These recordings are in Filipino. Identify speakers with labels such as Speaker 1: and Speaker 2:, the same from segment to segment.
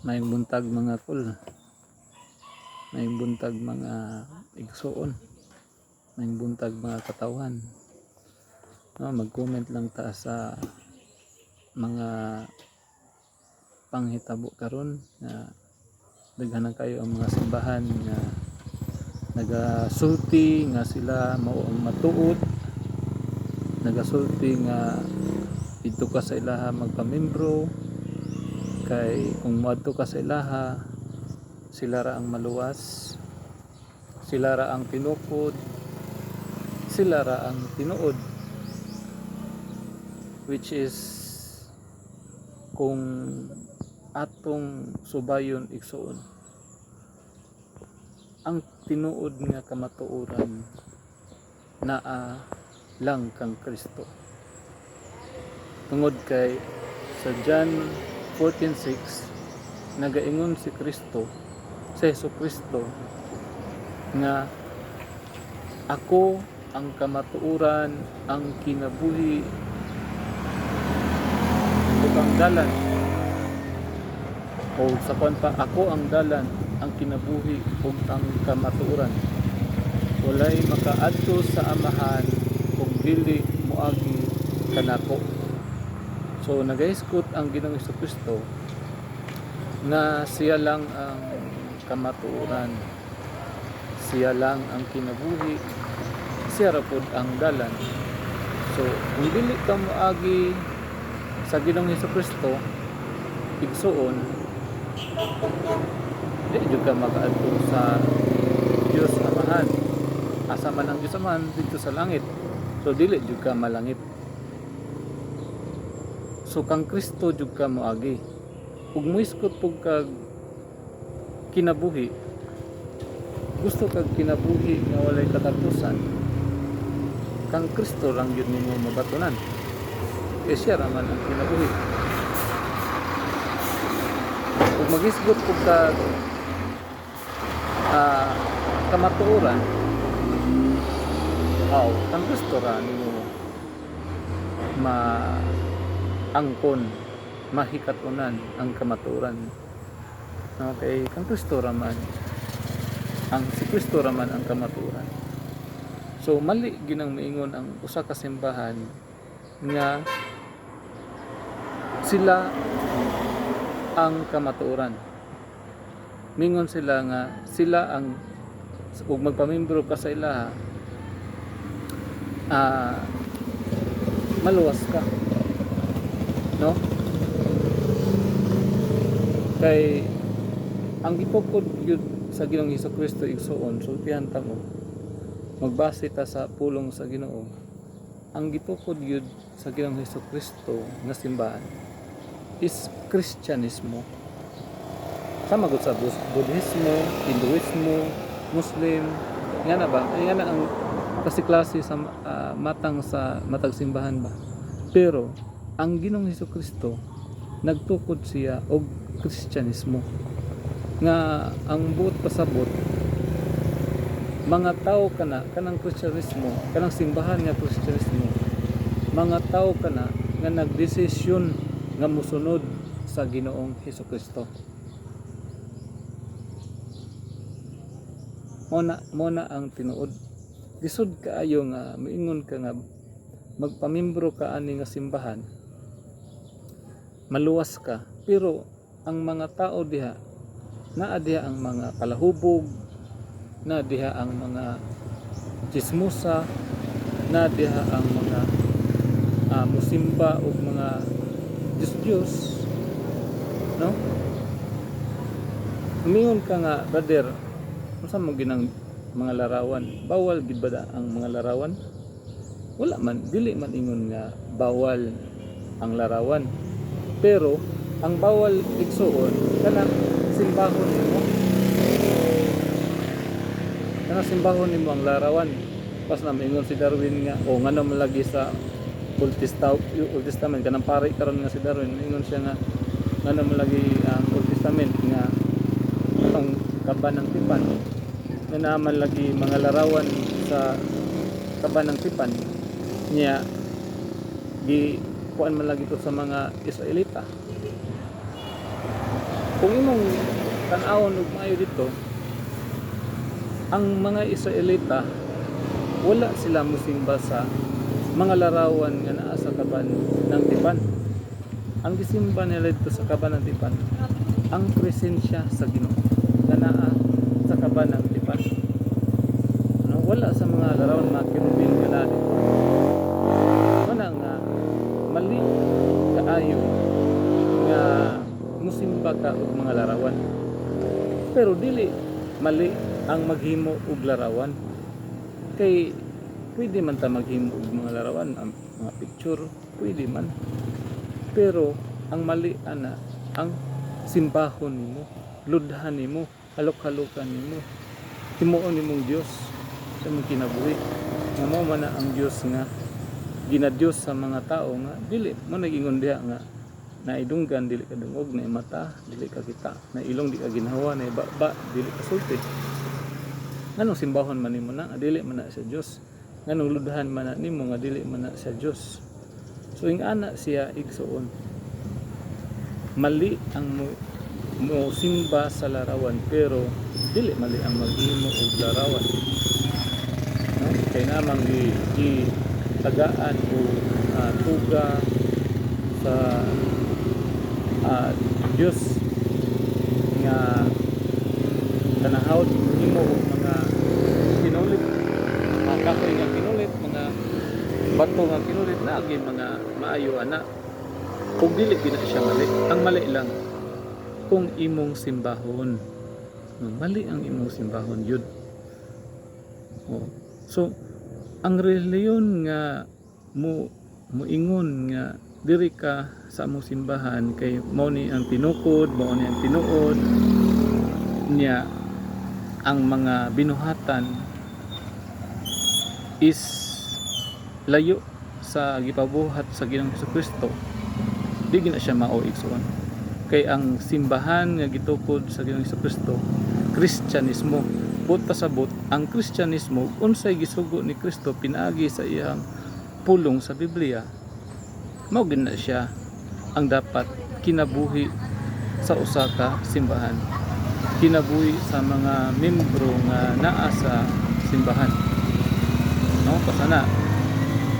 Speaker 1: May buntag mga kul, may buntag mga igsoon, may buntag mga katawan. Mag-comment lang ta sa mga panghitabo karon na daghan kayo ang mga simbahan nga nagasulti nga sila mao ang matuod, nagasulti nga dito ka sa ilaha magpamembro kay kung moadto ka sa ilaha sila ra ang maluwas, sila ra ang tinukod, sila ra ang tinuod, which is kung atong subayon igsoon ang tinuod nga kamatuoran naa lang kang Kristo. Tungod kay sa John 14:6 nagaingon si Kristo, si Jesucristo nga ako ang kamatuoran, ang kinabuhi ug ang dalan. O sa pa, ako ang dalan, ang kinabuhi ug ang kamatuoran. Walay makaadto sa amahan kung dili moagi kanako. So nagaiskot ang Ginoong Jesucristo na siya lang ang kamatuoran, siya lang ang kinabuhi, siya ra pud ang dalan. So kung dili ka moagi sa Ginoong Jesucristo igsuon, di jud ka makaadto sa Dios Amahan. Asa man ang Dios Amahan dito sa langit, so dili jud ka malangit. So kang Kristo jud ka moagi. Ug muiskot pug kag kinabuhi, gusto kag kinabuhi nga walay katapusan, kang Kristo lang yun nimo mabatunan. E siya raman ang kinabuhi. Kung magisgot pug kag kamatuoran, kang Kristo ra nimo angkon, mahikatunan ang kamatuoran. Okay, kang Kristo raman si Kristo raman ang kamatuoran. So mali ginang maingon ang usa ka simbahan nga sila ang kamatuoran. Mingon sila nga sila ang ug magpamembro ka sa ilaha maluwas ka, no? Kay ang gipukod yun sa Ginoong Jesucristo igsuon, sultihan ta mo magbase ta sa pulong sa Ginoo. Ang gipukod yun sa Ginoong Jesucristo nga simbahan is Kristyanismo. Sama gud sa Budhismo, Hinduismo, Muslim, nga na ba? Nga na ang klase-klase sa matag simbahan ba. Pero ang Ginoong Jesucristo nagtukod siya og Kristyanismo nga ang buot pasabot mga tao kanang Kristyanismo, kanang simbahan nga Kristyanismo, mga tao nga nagdesisyon nga mosunod sa Ginoong Jesucristo. Mona ang tinuod. Lisod kaayo nga moingon ka nga magpamembro ka ani nga simbahan, maluwas ka, pero ang mga tao diha naa diha ang mga palahubog, naa diha ang mga chismosa, naa diha ang mga musimba o mga Diyos, no? Umingon ka nga, brother, unsa mo ginang mga larawan? Bawal gid ba ang mga larawan? Wala man, dili man ingon nga bawal ang larawan. Pero ang bawal igsuon kanang simbahon nimo. Kanang simbahon nimo ang larawan. Pas na maingon si Darwin nga ngano man lagi sa Old Testament kanang pare karon nga si Darwin, ingon siya nga ngano man lagi ang Old Testament nga ang kaban ng tipan. Nga naman lagi mga larawan sa kaban ng tipan niya kuan man lagi to sa mga Israelita. Kung imong tan-awon ug maayo dito, ang mga Israelita wala sila mosimba sa mga larawan nga naa sa kaban ng tipan. Ang gisimba nila dito sa kaban ng tipan, ang presensya sa Ginoo nga naa sa kaban ng tipan. Ano, wala sa mga larawan mga kirubin nga naa dito. Wala nga mali kaayo nga musimba ka og mga larawan. Pero dili mali ang maghimo og larawan. Kay pwede man ta maghimo og mga larawan, ang mga picture, pwede man. Pero ang mali ana ang simbahon nimo, ludhan nimo, halok-halokan nimo, himuon nimong Dios sa imong kinabuhi. Nga mao man na ang Dios nga ginadiyos sa mga tao nga dili mo nagingon diha nga naidunggan dili ka dungog, na mata dili ka kita, na ilong di ka ginhawa, na baba dili ka sulti. Nganong simbahon man nimo na dili man na sa Dios, nganong ludhan man na nimo nga dili man na sa Dios. So ing ana siya igsuon, mali ang mo simba sa larawan, pero dili mali ang maghimo og larawan. No? Kay namang gi tagaan o tuga sa Dios nga tanahawd himo og mga kinulit, mga kahoy nga kinulit, mga bato nga kinulit, na agi mga maayo ana. Kung dili gina siya mali, ang mali lang kung imong simbahon, mali ang imong simbahon yun. So ang reliyon nga muingon nga diri ka sa among simbahan kay mao ni ang tinukod, mao ni ang tinuod niya, ang mga binuhatan is layo sa gipabuhat sa Ginoong Hesukristo, di gina siya mao igsuon. Kay ang simbahan nga gitukod sa Ginoong Hesukristo, Kristyanismo. But pasabot ang Kristyanismo unsay gisugo ni Kristo pinaagi sa iyang pulong sa Biblia, mao gina siya ang dapat kinabuhi sa usa ka simbahan, kinabuhi sa mga membro nga naa sa simbahan. No, pasana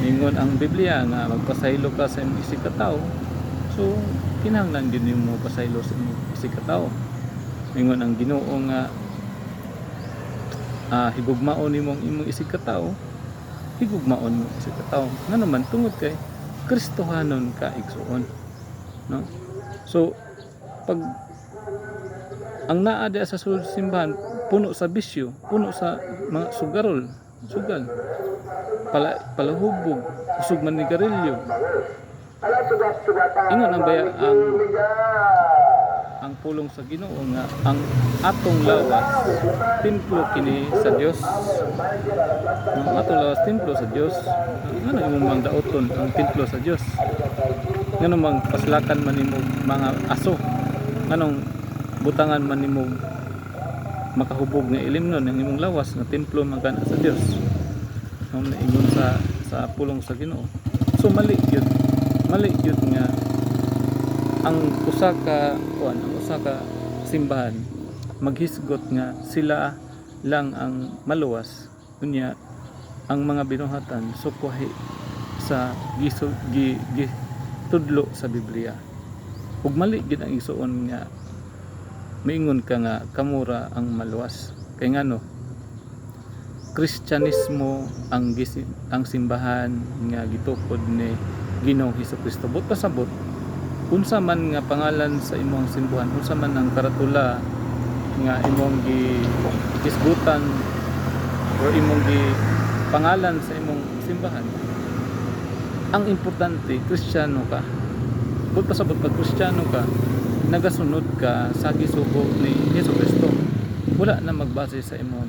Speaker 1: ningon ang Biblia nga magpasaylo ka sa imong isig ka tawo, so kinahanglan din nimo pasaylo sa imong isig ka tawo. Ningon ang Ginoo nga higugmaon nimong imong isig ka tawo, higugmaon mo isig ka tawo. Nga naman tungod kay Kristohanon ka igsuon, no? So pag ang naa diha sa sulod simbahan puno sa bisyo, puno sa mga sugarol, sugal, palahubog, usog man ni garilyo, ingon ang baya ang pulong sa Ginoo nga ang atong lawas templo kini sa Dios. Ang atong lawas templo sa Dios. Ngano imong mangdaoton ang templo sa Dios? Ngano mang paslakan man nimo mga aso? Nganong butangan man nimo makahubog nga ilimnon ang imong lawas nga templo man kana sa Dios? Nung naingon sa pulong sa Ginoo. So mali gyud nga ang usa ka simbahan maghisgot nga sila lang ang maluwas, kunya ang mga binuhatan sukwahi sa tudlo sa Biblia. Ug mali gid ang isuon nga miingon ka nga kamura ang maluwas. Kay ngano, Kristyanismo ang simbahan nga gitukod ni Ginoong Hesukristo. But pasabot unsa man nga pangalan sa imong simbahan, unsa man ang karatula nga imong gisgutan or imong pangalan sa imong simbahan, ang importante Kristiyano ka. But pasabot pag Kristiyano ka, nagasunod ka sa gisugo ni Hesukristo, wala na magbase sa imong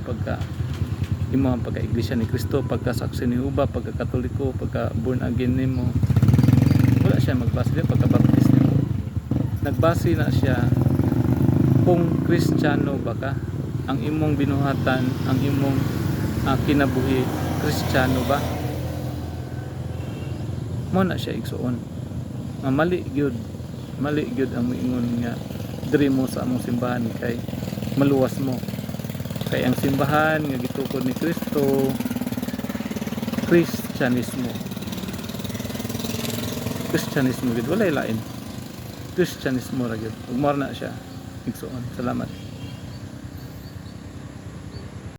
Speaker 1: pagka-iglesia ni Kristo, pagkasaksi ni Uba, pagka-katoliko, pagka-born again nimo. Wala siya magbase din pagka-baptist nimo. Nagbase na siya kung Kristiyano ba ka, ang imong binuhatan, ang imong kinabuhi, Kristiyano ba? Mo na siya igsuon. Mali gyud ang moingon nga diri mo sa among simbahan kay maluwas mo. Kay ang simbahan nga gitukod ni Kristo, Kristyanismo. Kristyanismo gid walay lain. Kristyanismo ra gyud. Ug mao na siya. Igsuon. Salamat.